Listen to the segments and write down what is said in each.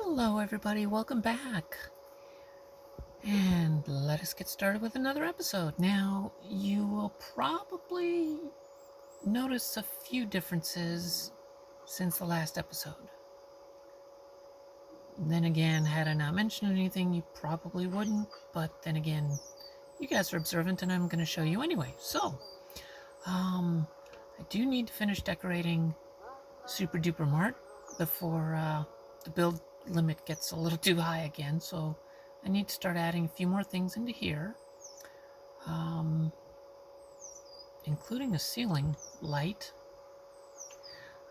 Hello everybody, welcome back. And let us get started with another episode. Now, you will probably notice a few differences since the last episode. Then again, had I not mentioned anything, you probably wouldn't. But then again, you guys are observant and I'm going to show you anyway. So, I do need to finish decorating Super Duper Mart before the build limit gets a little too high again, so I need to start adding a few more things into here, including a ceiling light.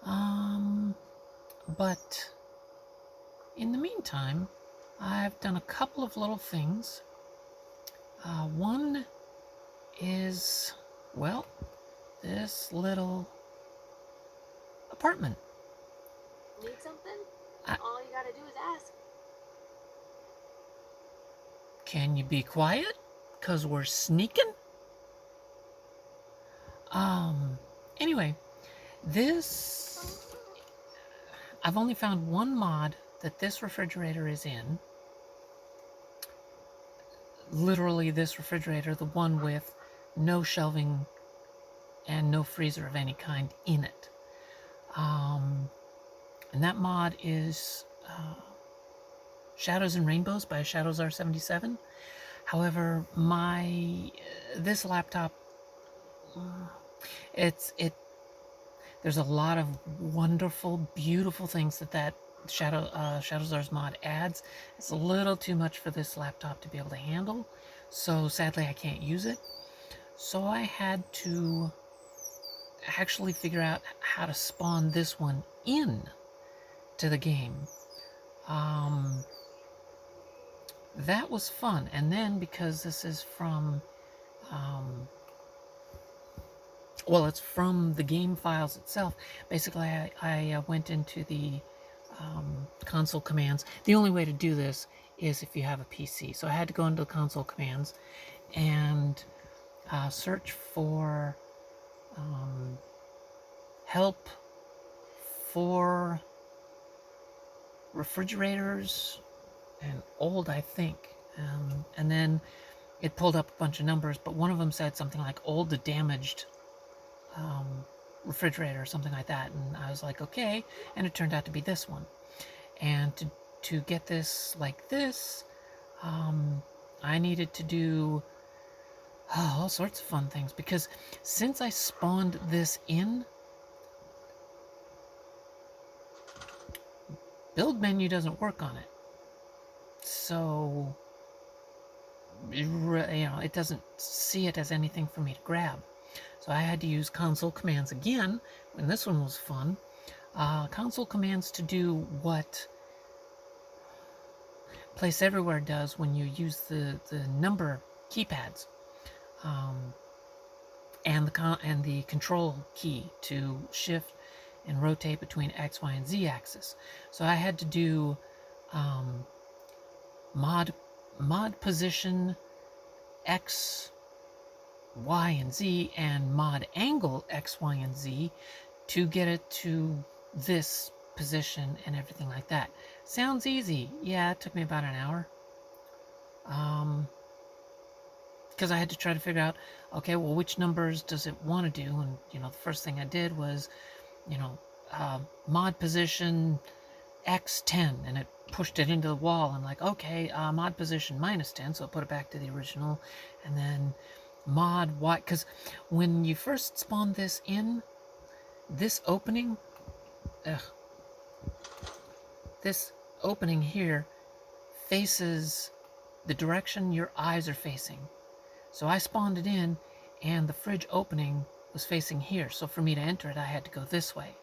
But in the meantime, I've done a couple of little things. One is, well, this little apartment. Need something? All you gotta do is ask. Can you be quiet? 'Cause we're sneaking? Anyway, this... I've only found one mod that this refrigerator is in. Literally this refrigerator, the one with no shelving and no freezer of any kind in it. And that mod is Shadows and Rainbows by Shadows R77. However, this laptop, there's a lot of wonderful, beautiful things that Shadows R's mod adds. It's a little too much for this laptop to be able to handle, so sadly I can't use it. So I had to actually figure out how to spawn this one in to the game. That was fun. And then because this is from well, it's from the game files itself, basically I went into the console commands. The only way to do this is if you have a PC, so I had to go into the console commands and search for help for refrigerators and old, I think, and then it pulled up a bunch of numbers, but one of them said something like old to damaged refrigerator or something like that, and I was like, okay, and it turned out to be this one. And to get this like this, I needed to do all sorts of fun things, because since I spawned this in, build menu doesn't work on it. So, you know, it doesn't see it as anything for me to grab. So I had to use console commands again, and this one was fun. Console commands to do what Place Everywhere does when you use the number keypads. And the control key to shift and rotate between X, Y, and Z axis. So I had to do mod position X, Y, and Z, and mod angle X, Y, and Z to get it to this position and everything like that. Sounds easy. Yeah, it took me about an hour. Because I had to try to figure out, okay, well, which numbers does it want to do? And, you know, the first thing I did was, you know, mod position X10, and it pushed it into the wall. And like, okay, mod position -10, so I put it back to the original. And then mod Y, because when you first spawn this in, this opening, this opening here faces the direction your eyes are facing. So I spawned it in, and the fridge opening was facing here. So for me to enter it, I had to go this way.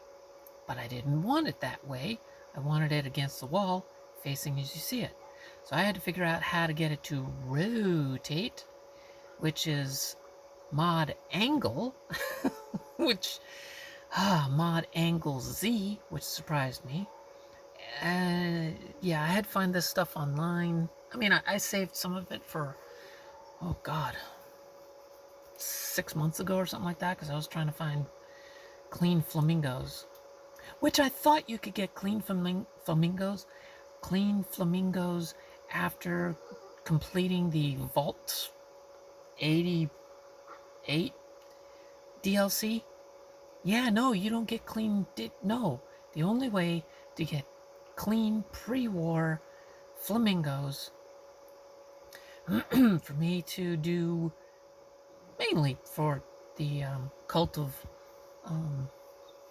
But I didn't want it that way. I wanted it against the wall, facing as you see it. So I had to figure out how to get it to rotate, which is mod angle, which, mod angle Z, which surprised me. Yeah, I had to find this stuff online. I mean, I saved some of it for, oh God, 6 months ago or something like that, because I was trying to find clean flamingos, which I thought you could get clean flamingos clean flamingos after completing the Vault 88 DLC? Yeah, no, you don't get clean. No, the only way to get clean pre-war flamingos for me to do, mainly for the cult of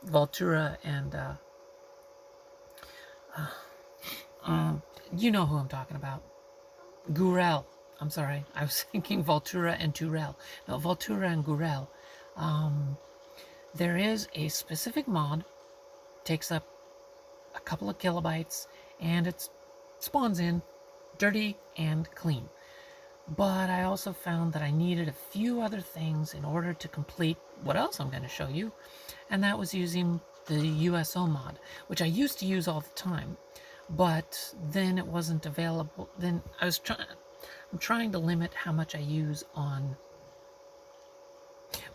Voltura and you know who I'm talking about. Gurel. I'm sorry, I was thinking Voltura and Turel. No, Voltura and Gurel. There is a specific mod, takes up a couple of kilobytes, and it spawns in dirty and clean. But I also found that I needed a few other things in order to complete what else I'm going to show you, and that was using the USO mod, which I used to use all the time, but then it wasn't available. Then I'm trying to limit how much I use on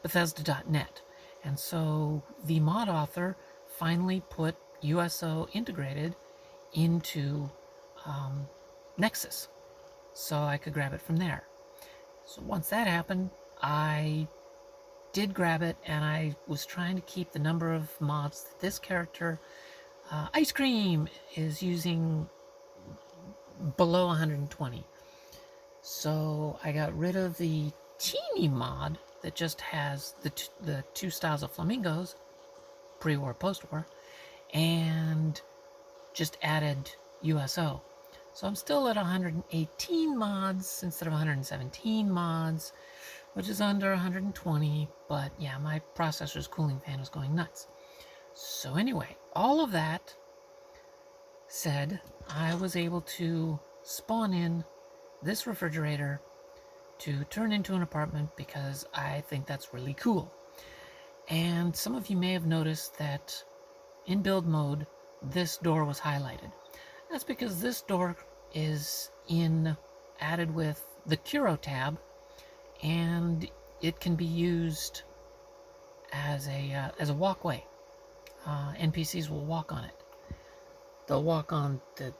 Bethesda.net, and so the mod author finally put USO integrated into Nexus, so I could grab it from there. So once that happened, I did grab it, and I was trying to keep the number of mods that this character, Ice Cream, is using below 120. So I got rid of the teeny mod that just has the two styles of flamingos, pre-war, post-war, and just added USO. So I'm still at 118 mods instead of 117 mods, which is under 120, but yeah, my processor's cooling fan is going nuts. So anyway, all of that said, I was able to spawn in this refrigerator to turn into an apartment because I think that's really cool. And some of you may have noticed that in build mode, this door was highlighted. That's because this door is added with the Curo tab, and it can be used as a walkway. NPCs will walk on it. They'll walk on they'll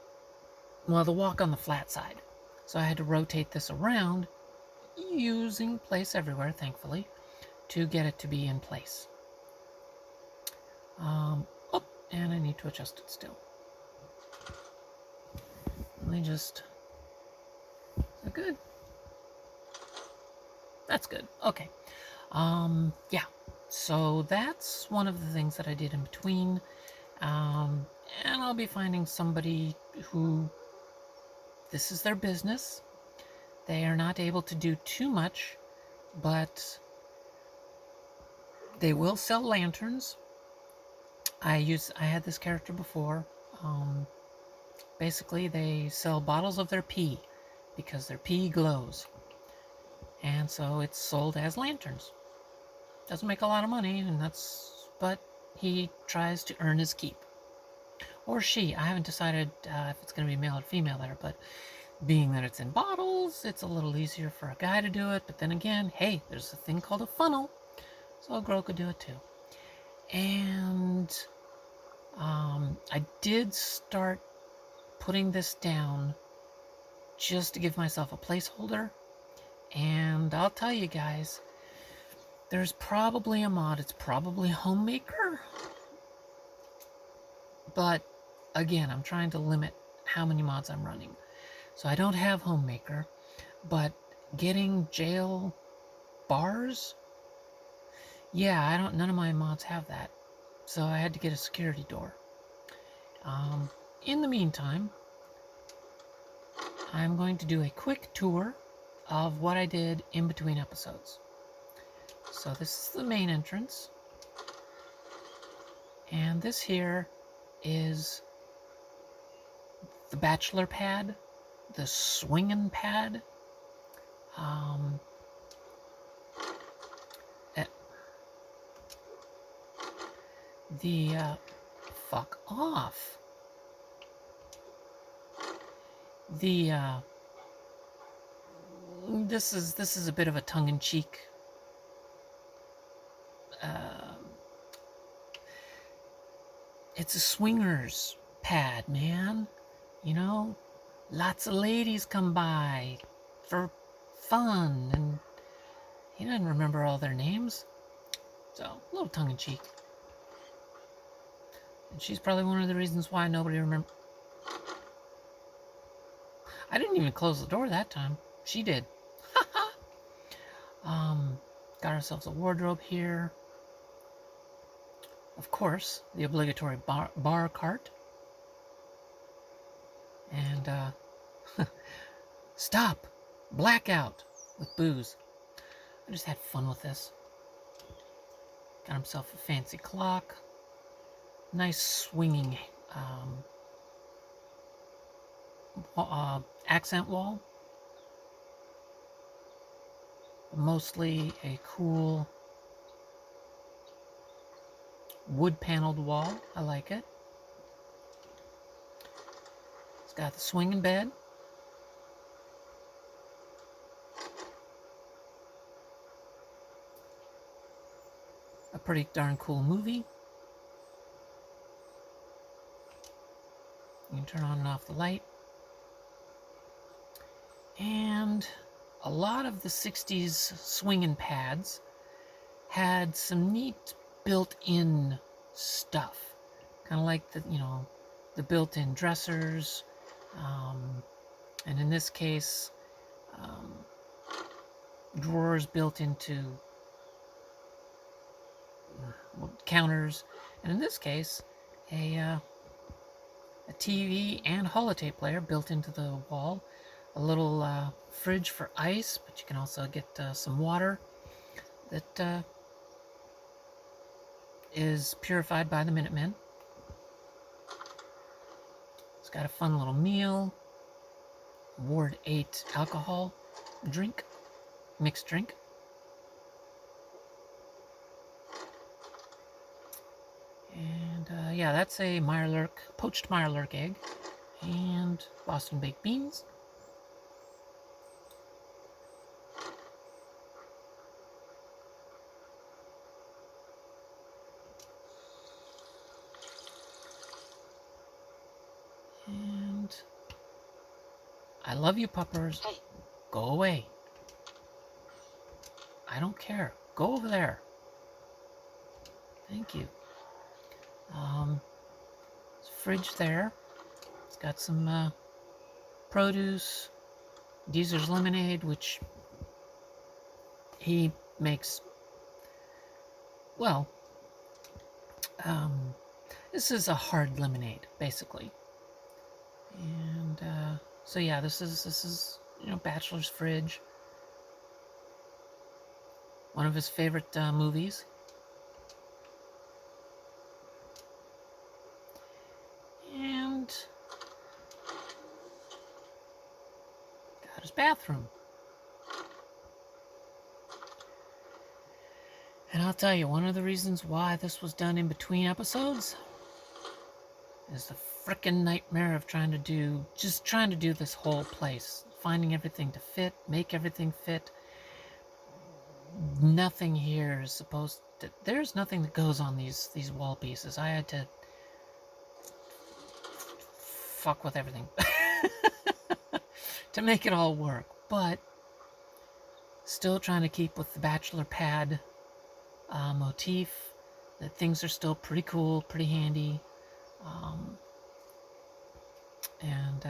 walk on the flat side. So I had to rotate this around, using place everywhere, thankfully, to get it to be in place. Oh, and I need to adjust it still. Let me just... Is that good? That's good. Okay. Yeah. So that's one of the things that I did in between. And I'll be finding somebody who... This is their business. They are not able to do too much, but they will sell lanterns. I had this character before. Basically, they sell bottles of their pee because their pee glows. And so it's sold as lanterns. Doesn't make a lot of money, but he tries to earn his keep. Or she. I haven't decided if it's going to be male or female there, but being that it's in bottles, it's a little easier for a guy to do it. But then again, hey, there's a thing called a funnel, so a girl could do it too. And I did start putting this down just to give myself a placeholder. And I'll tell you guys, there's probably a mod. It's probably Homemaker. But again, I'm trying to limit how many mods I'm running. So I don't have Homemaker, but getting jail bars, yeah, none of my mods have that. So I had to get a security door. In the meantime, I'm going to do a quick tour of what I did in between episodes. So this is the main entrance. And this here is the bachelor pad, the swinging pad. Fuck off. This is a bit of a tongue-in-cheek it's a swingers pad, man. you know, lots of ladies come by for fun, and he doesn't remember all their names. So, a little tongue-in-cheek. And she's probably one of the reasons why nobody remembers. I didn't even close the door that time. She did. Got ourselves a wardrobe here. Of course, the obligatory bar cart. And, stop! Blackout! With booze. I just had fun with this. Got himself a fancy clock. Nice swinging accent wall. Mostly a cool wood-paneled wall. I like it. It's got the swinging bed. A pretty darn cool movie. You can turn on and off the light. And a lot of the 60s swinging pads had some neat built-in stuff. Kind of like the, the built-in dressers. And in this case, drawers built into counters. And in this case, a TV and holotape player built into the wall. A little fridge for ice, but you can also get some water that is purified by the Minutemen. It's got a fun little meal. Ward 8 alcohol drink, mixed drink. And yeah, that's a poached Mirelurk egg and Boston baked beans. And I love you, puppers. Hey. Go away. I don't care. Go over there. Thank you. Fridge there. It's got some produce, Deezer's lemonade, which he makes. Well, this is a hard lemonade, basically. And so yeah, this is Bachelor's fridge. One of his favorite movies. And got his bathroom. And I'll tell you, one of the reasons why this was done in between episodes is the frickin' nightmare of trying to do this whole place. Finding everything to fit, make everything fit. Nothing here is supposed to... There's nothing that goes on these wall pieces. I had to fuck with everything to make it all work. But still trying to keep with the bachelor pad motif. That things are still pretty cool, pretty handy. And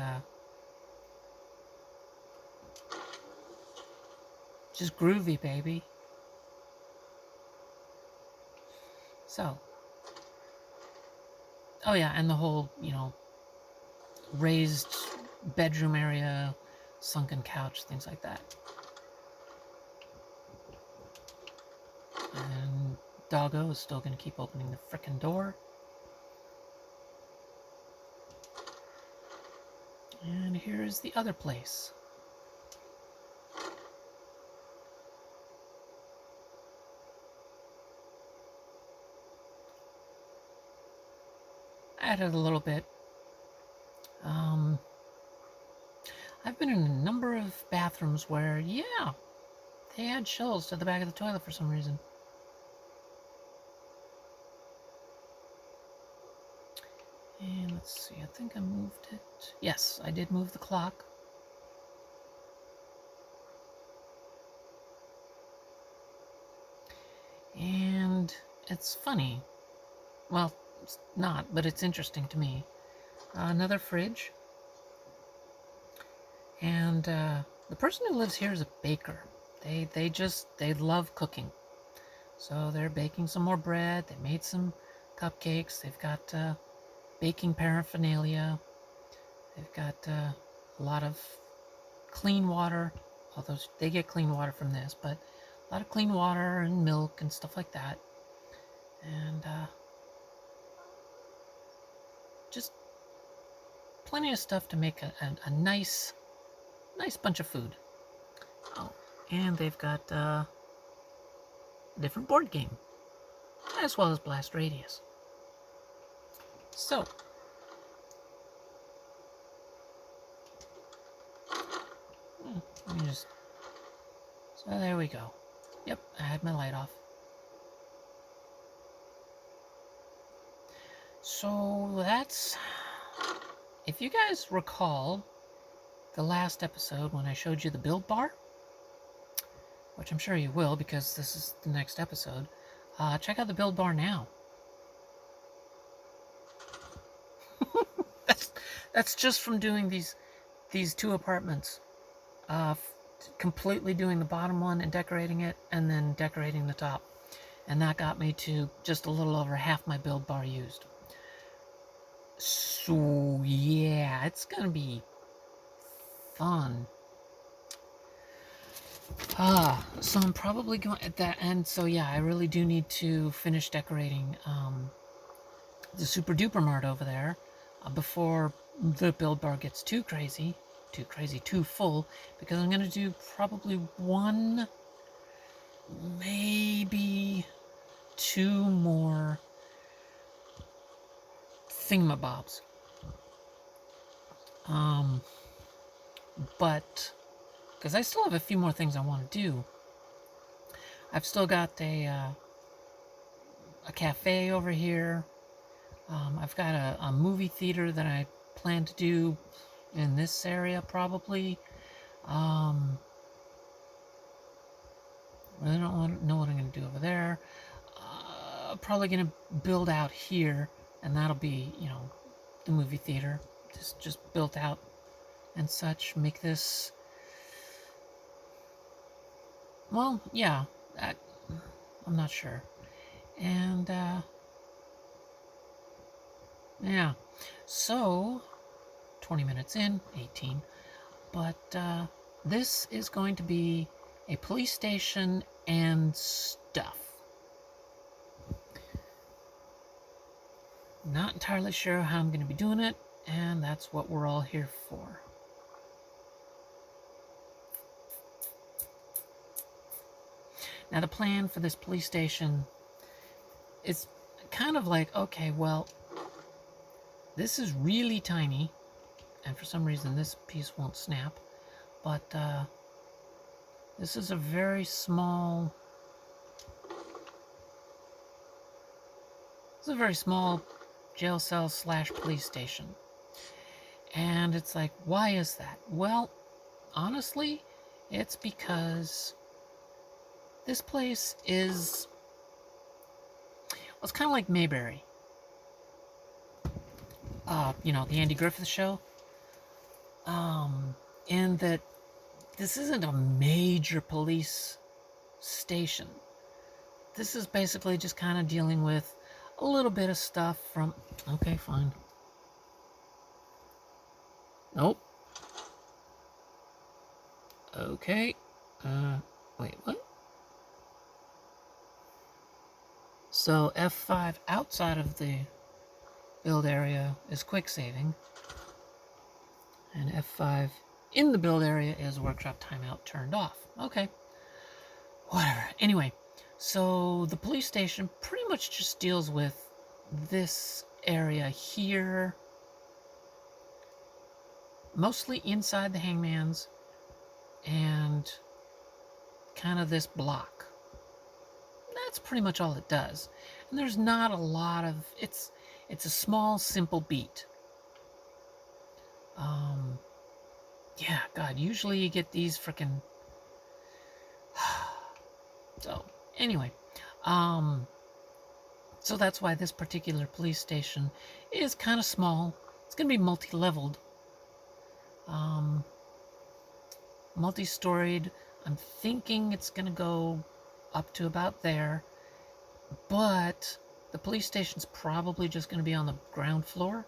just groovy, baby. So, oh yeah, and the whole, raised bedroom area, sunken couch, things like that. And Doggo is still going to keep opening the frickin' door. And here is the other place. Added a little bit. I've been in a number of bathrooms where, yeah, they add shelves to the back of the toilet for some reason. And let's see, I think I moved it. Yes, I did move the clock. And it's funny. Well, it's not, but it's interesting to me. Another fridge. And the person who lives here is a baker. They love cooking. So they're baking some more bread. They made some cupcakes. They've got baking paraphernalia. They've got a lot of clean water. Although they get clean water from this, but a lot of clean water and milk and stuff like that. And just plenty of stuff to make a nice bunch of food. Oh, and they've got a different board game, as well as Blast Radius. So, let me just, so there we go. Yep, I had my light off. So that's, if you guys recall the last episode when I showed you the build bar, which I'm sure you will because this is the next episode, check out the build bar now. That's just from doing these two apartments, completely doing the bottom one and decorating it, and then decorating the top, and that got me to just a little over half my build bar used. So yeah, it's gonna be fun. So I'm probably going at that end. So yeah, I really do need to finish decorating the Super Duper Mart over there before the build bar gets too crazy, too full, because I'm gonna do probably one, maybe two more thingamabobs. But because I still have a few more things I want to do. I've still got a cafe over here. I've got a movie theater that I plan to do in this area probably. I don't know what I'm going to do over there. Probably going to build out here, and that'll be, you know, the movie theater. Just built out and such. Make this... Well, yeah, I'm not sure. And, yeah. So, 20 minutes in, 18. But, this is going to be a police station and stuff. Not entirely sure how I'm going to be doing it, and that's what we're all here for. Now, the plan for this police station is kind of like, okay, well, this is really tiny, and for some reason this piece won't snap, but this is a very small... This is a very small jail cell / police station. And it's like, why is that? Well, honestly, it's because this place is... Well, it's kind of like Mayberry. You know, the Andy Griffith Show. In that this isn't a major police station. This is basically just kind of dealing with a little bit of stuff from... Okay, fine. Nope. Okay. Wait, what? So F5 outside of the build area is quick saving, and F5 in the build area is workshop timeout turned off. Okay. Whatever. Anyway, so the police station pretty much just deals with this area here, mostly inside the Hangman's, and kind of this block. That's pretty much all it does. And there's not a lot of... It's a small, simple beat. Yeah, God, usually you get these freaking... So, anyway, so that's why this particular police station is kind of small. It's going to be multi-leveled, multi-storied. I'm thinking it's going to go up to about there, but the police station's probably just going to be on the ground floor.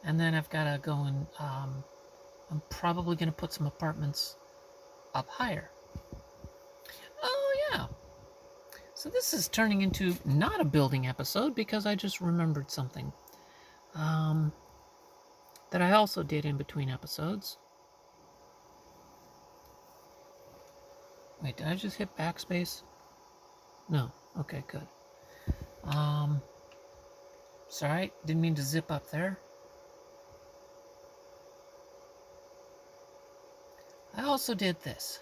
And then I've got to go and, I'm probably going to put some apartments up higher. Oh, yeah. So this is turning into not a building episode because I just remembered something that I also did in between episodes. Wait, did I just hit backspace? No. Okay, good. Sorry, didn't mean to zip up there. I also did this.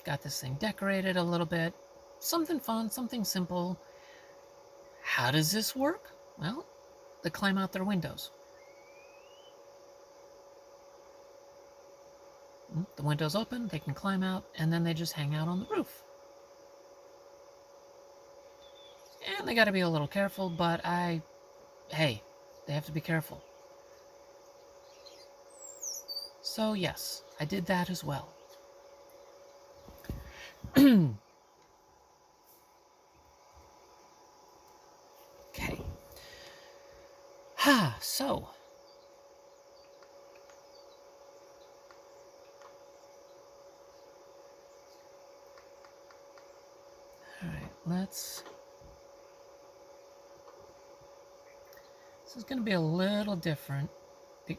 Got this thing decorated a little bit. Something fun, something simple. How does this work? Well, they climb out their windows. The window's open, they can climb out, and then they just hang out on the roof. And they gotta be a little careful, but hey, they have to be careful. So yes, I did that as well. Okay. So. Alright, let's... This is going to be a little different. Wait,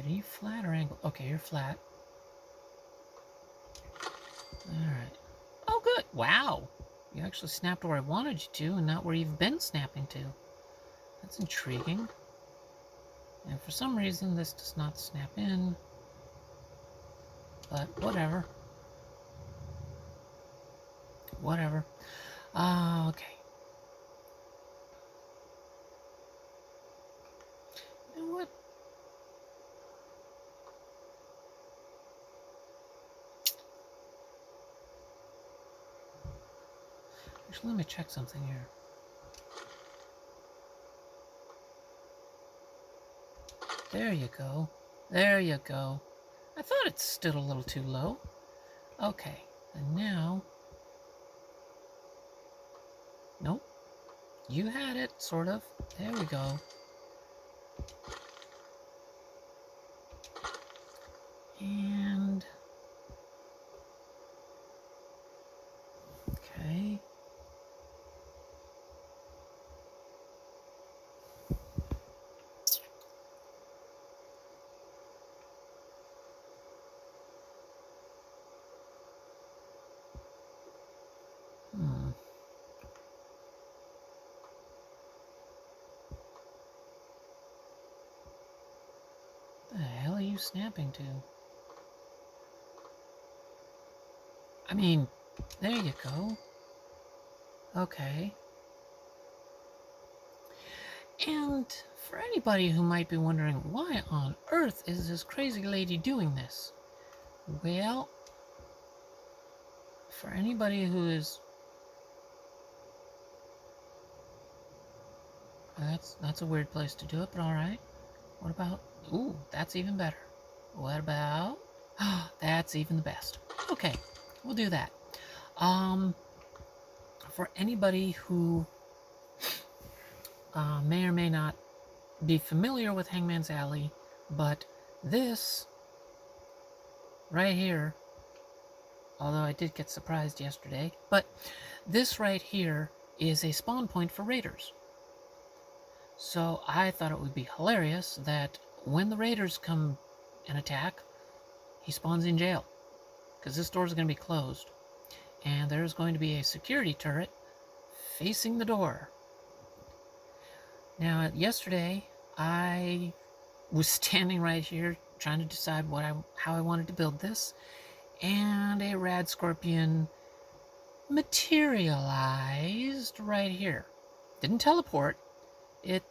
are you flat or angled? Okay, you're flat. Alright. Oh, good. Wow. You actually snapped where I wanted you to and not where you've been snapping to. That's intriguing. And for some reason, this does not snap in. But whatever. Whatever. Okay. You know what? Actually, let me check something here. There you go. There you go. I thought it stood a little too low. Okay. And now... Nope. You had it, sort of. There we go. And... Okay. What the hell are you snapping to? I mean, there you go. Okay. And for anybody who might be wondering, why on earth is this crazy lady doing this? Well, for anybody who is... That's a weird place to do it, but alright. What about... Ooh, that's even better. What about... That's even the best. Okay, we'll do that. For anybody who may or may not be familiar with Hangman's Alley, but this right here, although I did get surprised yesterday, but this right here is a spawn point for raiders. So I thought it would be hilarious that when the raiders come and attack, he spawns in jail, because this door is going to be closed, and there's going to be a security turret facing the door. Now, yesterday, I was standing right here trying to decide how I wanted to build this, and a rad scorpion materialized right here. didn't teleport. It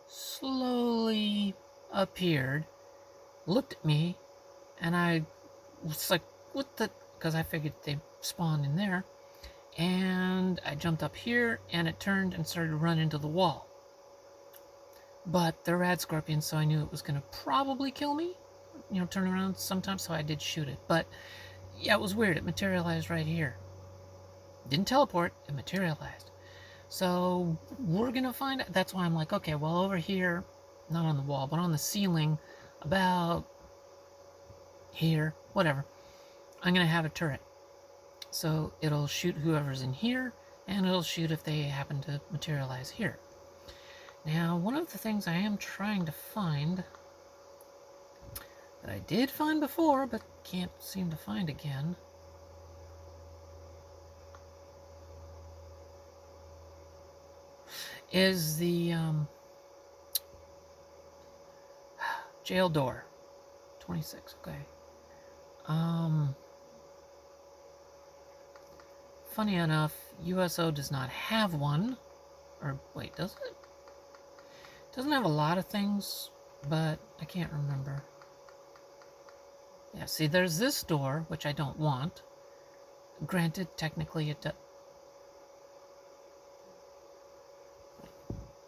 slowly appeared, looked at me, and I was like, what the? Because I figured they spawned in there. And I jumped up here, and it turned and started to run into the wall. But they're rad scorpions, so I knew it was going to probably kill me. You know, turn around sometimes, so I did shoot it. But, yeah, it was weird. It materialized right here. Didn't teleport, it materialized. So, we're going to find out. That's why I'm like, okay, well, over here, not on the wall, but on the ceiling, about here, whatever, I'm going to have a turret. So, it'll shoot whoever's in here, and it'll shoot if they happen to materialize here. Now, one of the things I am trying to find, that I did find before, but can't seem to find again, is the jail door. 26, okay. Funny enough, USO does not have one. Or, wait, does it? Doesn't have a lot of things, but I can't remember. Yeah, see, there's this door, which I don't want. Granted, technically it does.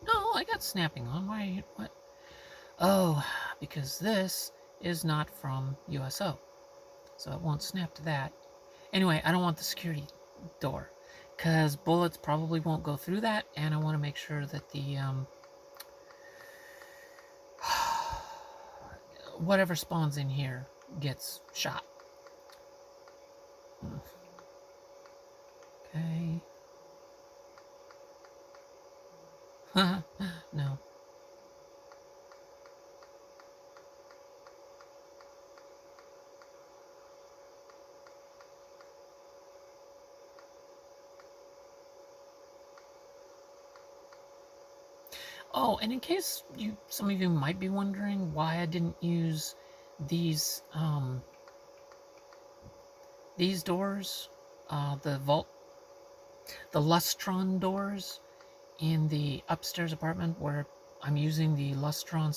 No, I got snapping on. Why are you, what? Oh, because this is not from USO. So it won't snap to that. Anyway, I don't want the security door, because bullets probably won't go through that, and I want to make sure that the, whatever spawns in here gets shot. Okay. No. Oh, and in case some of you might be wondering why I didn't use these doors, the Lustron doors in the upstairs apartment where I'm using the Lustron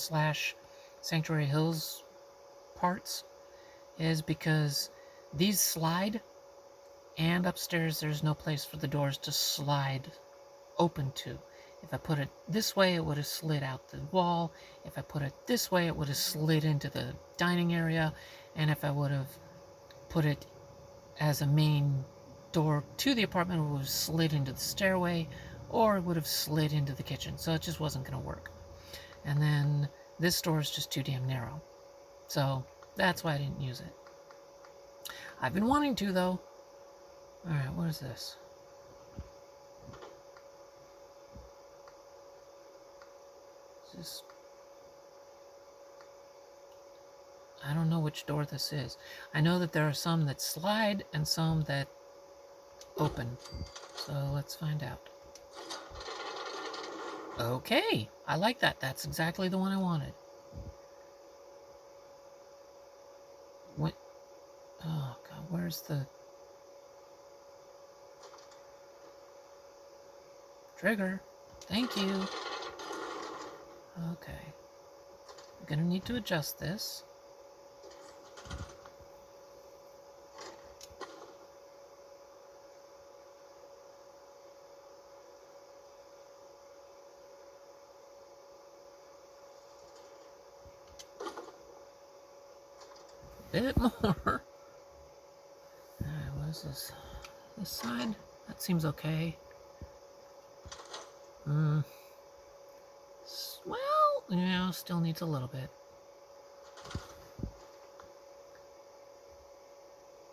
/ Sanctuary Hills parts, is because these slide, and upstairs there's no place for the doors to slide open to. If I put it this way, it would have slid out the wall. If I put it this way, it would have slid into the dining area. And if I would have put it as a main door to the apartment, it would have slid into the stairway, or it would have slid into the kitchen. So it just wasn't going to work. And then this door is just too damn narrow. So that's why I didn't use it. I've been wanting to, though. Alright, what is this? Just, I don't know which door this is. I know that there are some that slide and some that open. So let's find out. Okay, I like that. That's exactly the one I wanted. What? Oh God, where's the trigger? Thank you. Okay. I'm gonna need to adjust this. A bit more. Alright, what is this? This side? That seems okay. Well, yeah, still needs a little bit.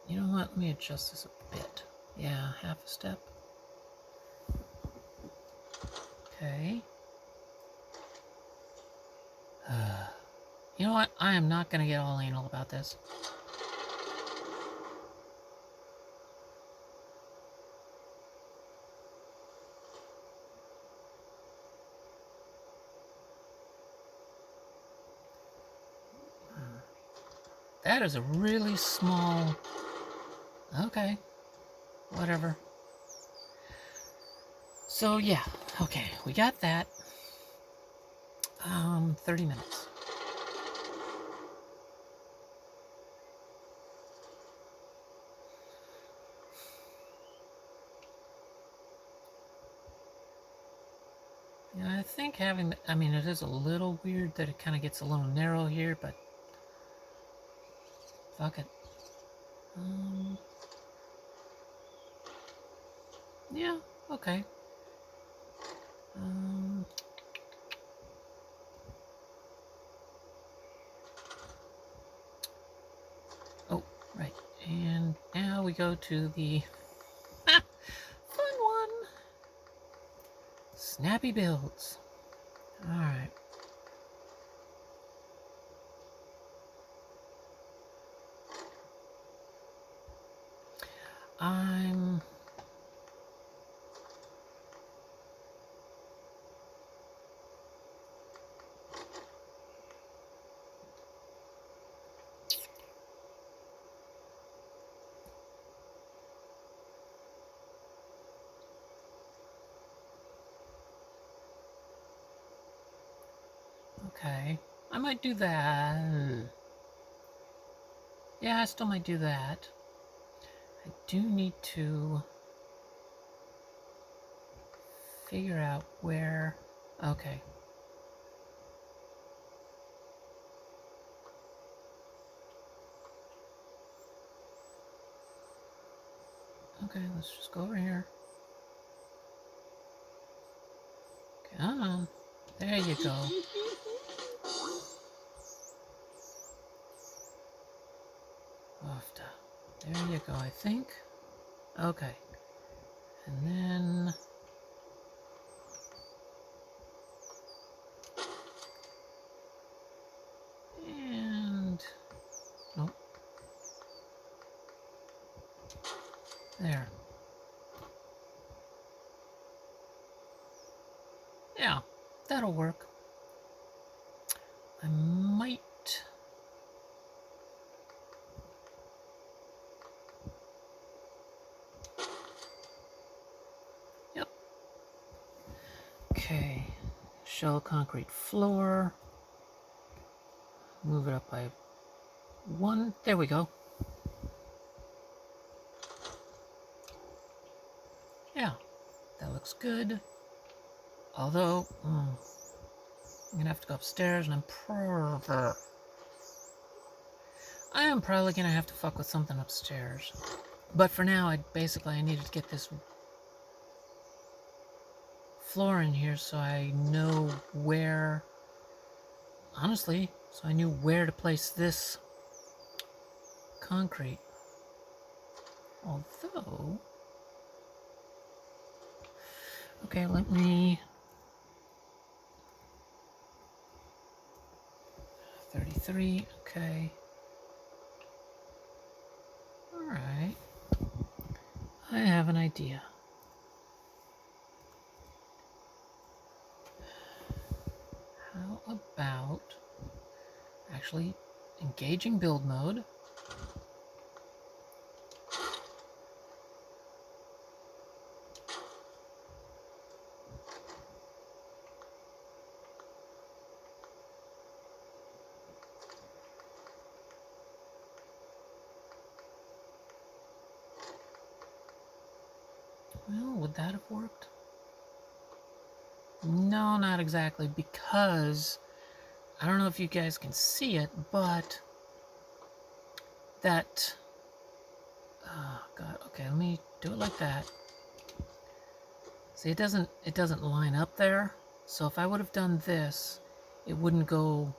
You know what? Let me adjust this a bit. Yeah, half a step. Okay. You know what? I am not going to get all anal about this. That is a really small... Okay. Whatever. So, yeah. Okay, we got that. 30 minutes. Yeah, I think having, I mean, it is a little weird that it kind of gets a little narrow here, but fuck it. Yeah, okay. Oh, right. And now we go to the fun one. Snappy builds. All right. I'm okay. I might do that. Yeah, I still might do that. I do need to figure out where. Okay. Okay, let's just go over here. Come on. There you go. There you go, I think. Okay. And then... And... Nope. There. Yeah, that'll work. I might... Yep. Okay. Shell concrete floor. Move it up by 1. There we go. Yeah, that looks good. Although, I'm gonna have to go upstairs, and I am probably gonna have to fuck with something upstairs. But for now, I needed to get this floor in here so I know where, honestly, so I knew where to place this concrete. Although, okay, let me, 33, okay. Alright, I have an idea. How about actually engaging build mode? Well, would that have worked? No, not exactly, because I don't know if you guys can see it, but that, oh god, okay, let me do it like that. See, it doesn't line up there, so if I would have done this, it wouldn't go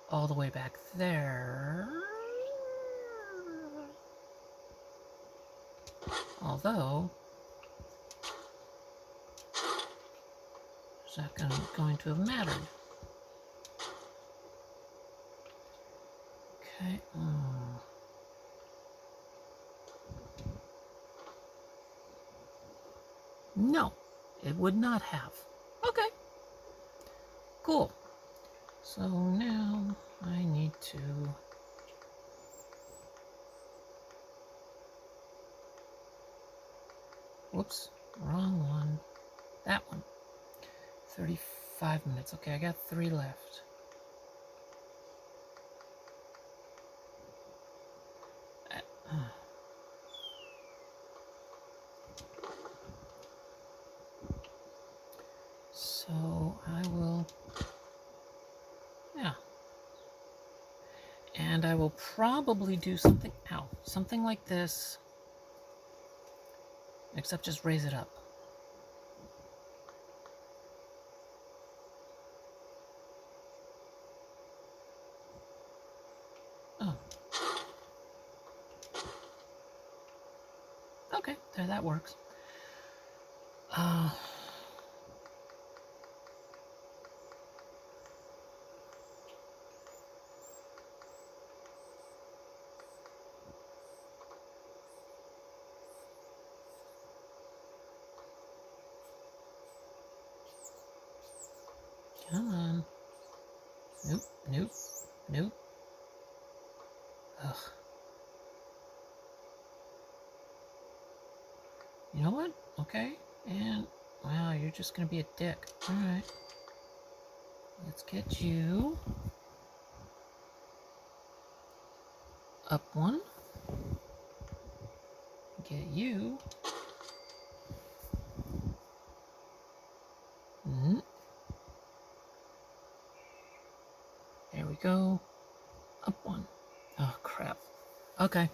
all the way back there. Although, is that going to have mattered? Okay. No, it would not have. Okay. Cool. So now I need to... Whoops, wrong one. That one. 35 minutes. Okay, I got 3 left. So I will, yeah. And I will probably do something, something like this, except just raise it up. Oh. Okay, there, that works. Come on. Nope, nope, nope. Ugh. You know what? Okay, and wow, you're just gonna be a dick. Alright. Let's get you up 1. Get you. There we go. Up 1. Oh, crap. Okay.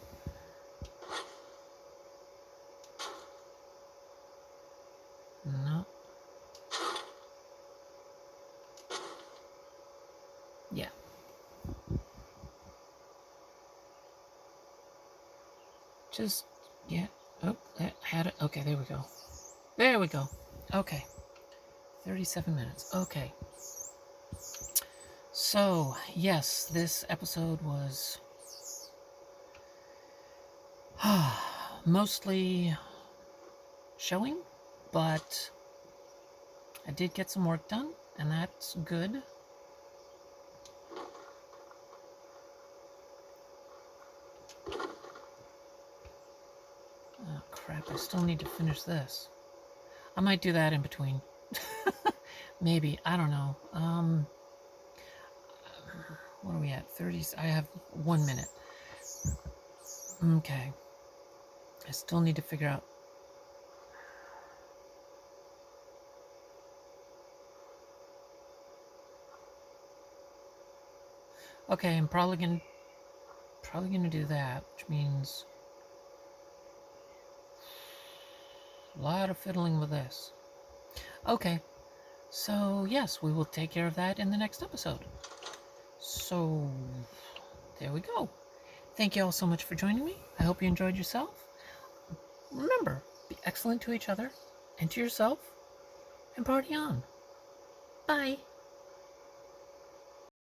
No. Yeah. Just, yeah. Oh, that had it. Okay, there we go. There we go. Okay. 37 minutes. Okay. So, yes, this episode was mostly showing, but I did get some work done, and that's good. Oh, crap, I still need to finish this. I might do that in between. Maybe, I don't know. What are we at? 30, I have 1 minute. Okay. I still need to figure out. Okay, I'm probably gonna do that, which means a lot of fiddling with this. Okay, so yes, we will take care of that in the next episode. So, there we go. Thank you all so much for joining me. I hope you enjoyed yourself. Remember, be excellent to each other and to yourself, and party on. Bye.